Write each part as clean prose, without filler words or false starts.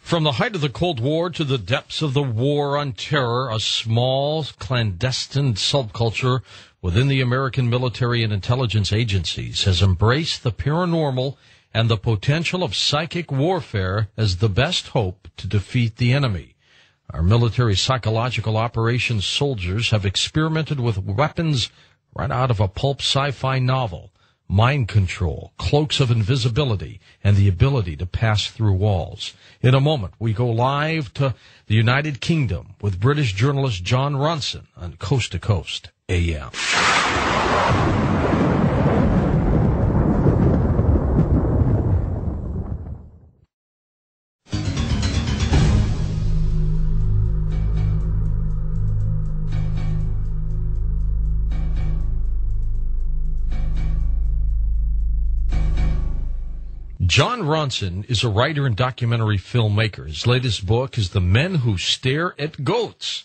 From the height of the Cold War to the depths of the War on Terror, a small, clandestine subculture within the American military and intelligence agencies has embraced the paranormal and the potential of psychic warfare as the best hope to defeat the enemy. Our military psychological operations soldiers have experimented with weapons right out of a pulp sci-fi novel. Mind control, cloaks of invisibility, and the ability to pass through walls. In a moment, we go live to the United Kingdom with British journalist Jon Ronson on Coast to Coast AM. Jon Ronson is a writer and documentary filmmaker. His latest book is The Men Who Stare at Goats.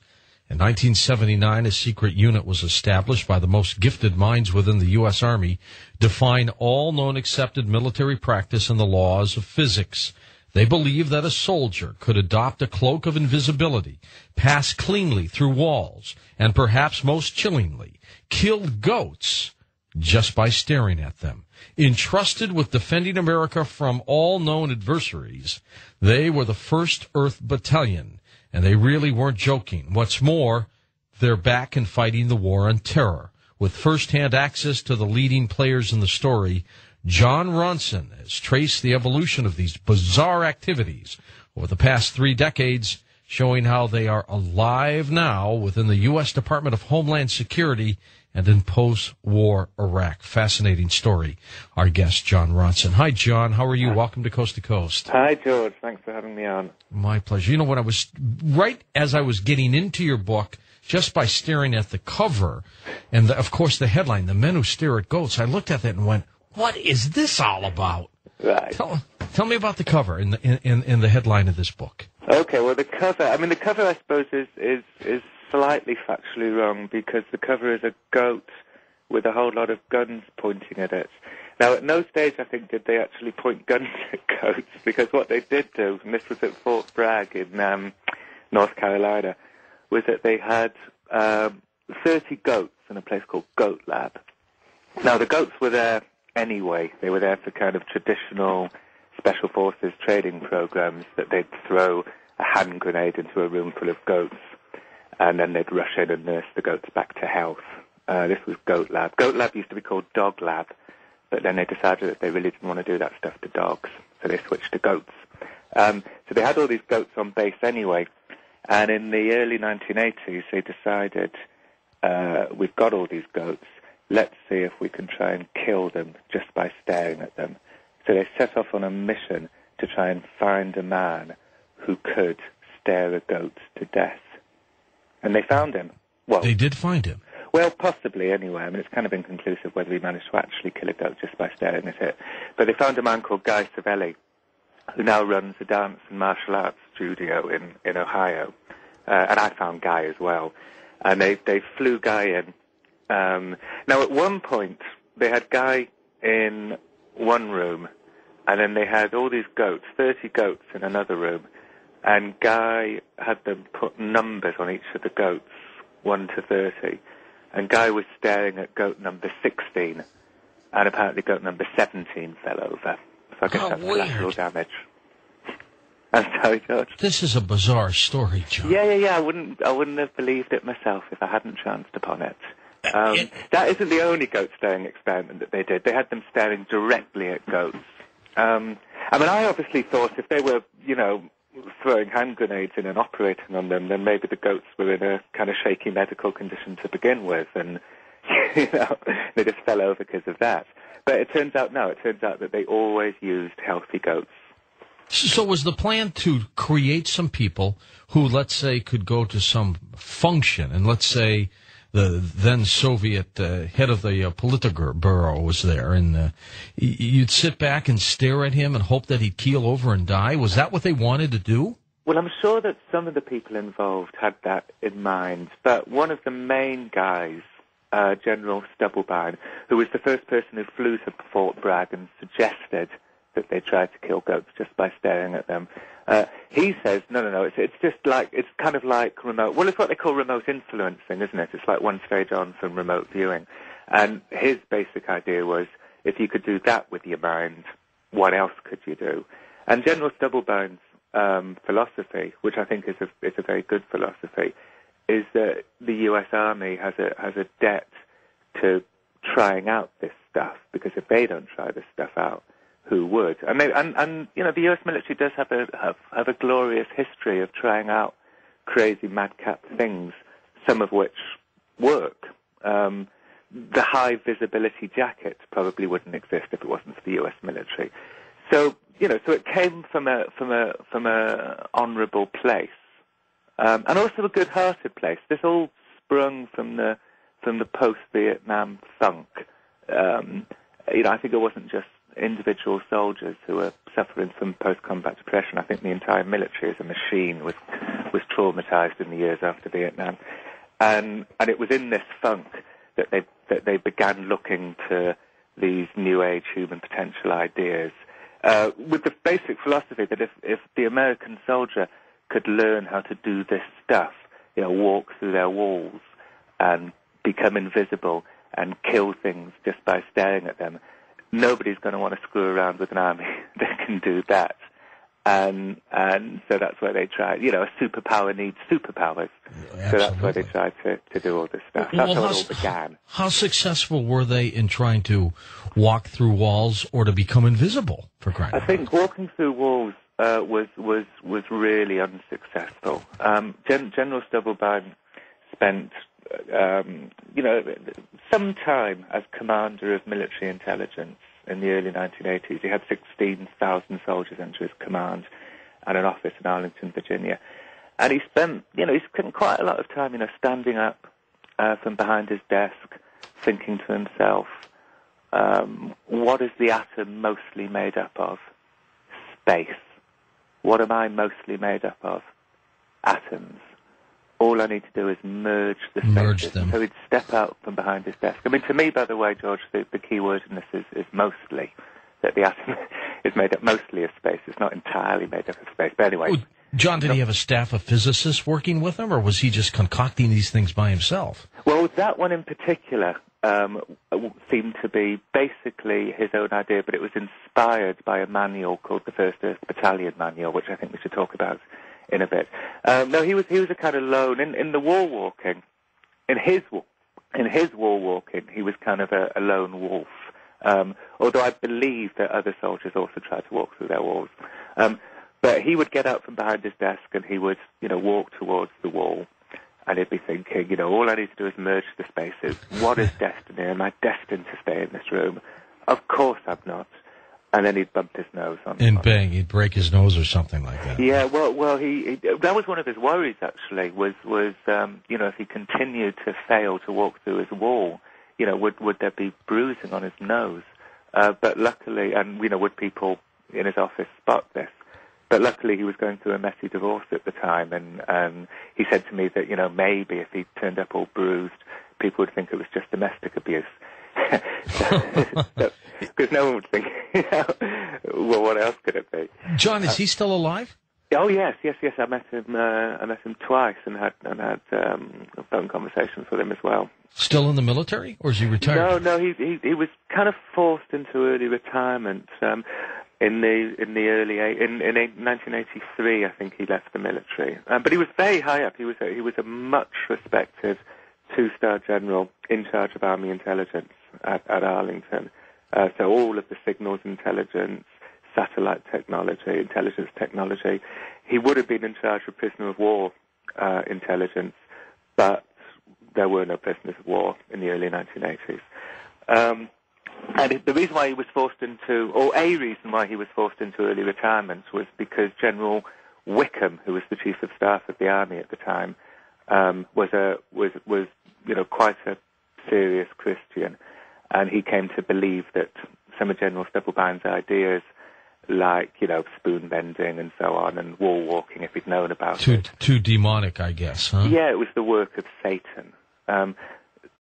In 1979, a secret unit was established by the most gifted minds within the U.S. Army to define all known accepted military practice and the laws of physics. They believed that a soldier could adopt a cloak of invisibility, pass cleanly through walls, and perhaps most chillingly, kill goats just by staring at them. Entrusted with defending America from all known adversaries, they were the First Earth Battalion, and they really weren't joking. What's more, they're back and fighting the war on terror. With first-hand access to the leading players in the story, Jon Ronson has traced the evolution of these bizarre activities over the past 3 decades, showing how they are alive now within the U.S. Department of Homeland Security and in post-war Iraq. Fascinating story. Our guest, Jon Ronson. Hi, John. How are you? Welcome to Coast to Coast. Hi, George. Thanks for having me on. My pleasure. You know, when I was, right as I was getting into your book, just by staring at the cover and, of course, the headline, The Men Who Stare at Goats, I looked at that and went, what is this all about? Right. Tell me about the cover in the headline of this book. Okay, well, the cover, I suppose, is slightly factually wrong, because the cover is a goat with a whole lot of guns pointing at it. Now, at no stage, I think, did they actually point guns at goats, because what they did do, and this was at Fort Bragg in North Carolina, was that they had 30 goats in a place called Goat Lab. Now, the goats were there anyway. They were there for kind of traditional special forces training programs, that they'd throw a hand grenade into a room full of goats, and then they'd rush in and nurse the goats back to health. This was Goat Lab. Goat Lab used to be called Dog Lab, but then they decided that they really didn't want to do that stuff to dogs, so they switched to goats. So they had all these goats on base anyway, and in the early 1980s, they decided, we've got all these goats, let's see if we can try and kill them just by staring at them. So they set off on a mission to try and find a man who could stare a goat to death. And they found him. Well, they did find him. Well, possibly anyway. I mean, it's kind of inconclusive whether he managed to actually kill a goat just by staring at it. But they found a man called Guy Savelli, who now runs a dance and martial arts studio in Ohio. And I found Guy as well. And they flew Guy in. Now, at one point, they had Guy in one room, and then they had all these goats, 30 goats in another room. And Guy had them put numbers on each of the goats, 1 to 30. And Guy was staring at goat number 16, and apparently goat number 17 fell over. So I guess that's collateral damage. I'm sorry, George. This is a bizarre story, John. Yeah. I wouldn't have believed it myself if I hadn't chanced upon it. That isn't the only goat staring experiment that they did. They had them staring directly at goats. I obviously thought if they were, throwing hand grenades in and operating on them, then maybe the goats were in a kind of shaky medical condition to begin with, and they just fell over because of that. But it turns out that they always used healthy goats. So was the plan to create some people who, let's say, could go to some function, and let's say the then Soviet head of the Politburo was there, and you'd sit back and stare at him and hope that he'd keel over and die? Was that what they wanted to do? Well, I'm sure that some of the people involved had that in mind, but one of the main guys, General Stubblebine, who was the first person who flew to Fort Bragg and suggested that they tried to kill goats just by staring at them, He says, no, it's just like, it's kind of like remote, well, it's what they call remote influencing, isn't it? It's like one stage on from remote viewing. And his basic idea was, if you could do that with your mind, what else could you do? And General Stubblebine's philosophy, which I think is a very good philosophy, is that the U.S. Army has a debt to trying out this stuff, because if they don't try this stuff out, who would? And the U.S. military does have a glorious history of trying out crazy madcap things, some of which work. The high visibility jacket probably wouldn't exist if it wasn't for the U.S. military. So so it came from a honourable place, and also a good-hearted place. This all sprung from the post-Vietnam funk. I think it wasn't just individual soldiers who were suffering from post-combat depression. I think the entire military as a machine was traumatized in the years after Vietnam, and it was in this funk that they began looking to these new age human potential ideas, with the basic philosophy that if the American soldier could learn how to do this stuff, walk through their walls and become invisible and kill things just by staring at them, nobody's going to want to screw around with an army that can do that. And so that's why they tried. A superpower needs superpowers. Yeah, so that's why they tried to do all this stuff. That's how it all began. How successful were they in trying to walk through walls or to become invisible, for crying out loud? I think walking through walls was really unsuccessful. General Stubblebine spent some time as commander of military intelligence in the early 1980s. He had 16,000 soldiers under his command and an office in Arlington, Virginia. And he spent quite a lot of time, standing up from behind his desk, thinking to himself, what is the atom mostly made up of? Space. What am I mostly made up of? Atoms. All I need to do is merge the spaces. Merge them. So he'd step out from behind his desk. I mean, to me, by the way, George, the key word in this is mostly, that the atom is made up mostly of space. It's not entirely made up of space. But anyway. Well, John, did he have a staff of physicists working with him, or was he just concocting these things by himself? Well, that one in particular seemed to be basically his own idea, but it was inspired by a manual called the First Earth Battalion manual, which I think we should talk about in a bit. No, he was a kind of lone in the wall walking. In his wall walking, he was kind of a lone wolf. Although I believe that other soldiers also tried to walk through their walls. But he would get out from behind his desk and he would, walk towards the wall. And he'd be thinking, all I need to do is merge the spaces. What is destiny? Am I destined to stay in this room? Of course I'm not. And then he'd bump his nose on. And bang, he'd break his nose or something like that. Yeah, well, he that was one of his worries actually. Was if he continued to fail to walk through his wall, would there be bruising on his nose? But luckily, and would people in his office spot this? But luckily, he was going through a messy divorce at the time, and he said to me that maybe if he turned up all bruised, people would think it was just domestic abuse. Because no one would think, well, what else could it be? John, is he still alive? Oh yes. I met him twice and had phone conversations with him as well. Still in the military, or is he retired? No, he was kind of forced into early retirement. In 1983, I think he left the military. But he was very high up. He was a much respected 2-star general in charge of Army intelligence at Arlington. So all of the signals intelligence, satellite technology, intelligence technology. He would have been in charge of prisoner of war intelligence, but there were no prisoners of war in the early 1980s. And the reason why he was forced into, or a reason why he was forced into early retirement, was because General Wickham, who was the chief of staff of the army at the time, was quite a serious Christian, and he came to believe that some of General Stubblebine's ideas, like spoon bending and so on, and wall walking, if he'd known about it, too demonic, I guess, huh? Yeah, it was the work of Satan.